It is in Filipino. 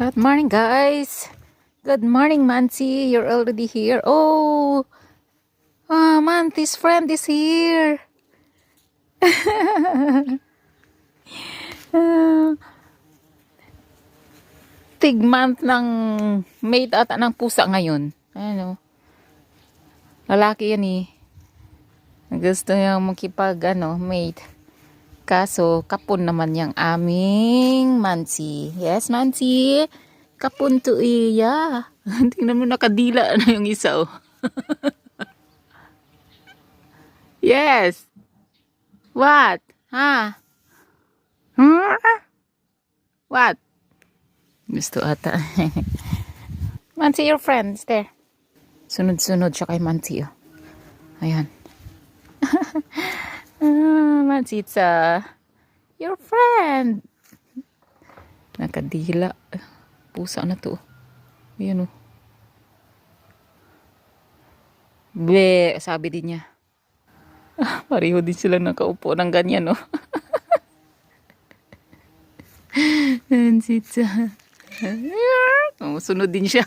Good morning, guys. Good morning, Mansi. You're already here. Oh, Mansi's friend is here. Tig-month ng mate ata ng pusa ngayon. Ano? Lalaki yan eh. Gusto niya makipag mate. Kaso, kapon naman yung aming Mansi. Yes, Mansi? Kapon to iya. Tingnan mo, nakadila na yung isa, oh. Yes. What? Ha? What? Gusto ata. Mansi, your friends there. Sunod-sunod siya kay Mansi, oh. Ayan. Mansi, it's your friend. Nakadila. Pusa na to. Ayan, oh. Be, sabi din niya. Pareho din sila nakaupo ng ganyan, no? Mansi, oh, sunod din siya.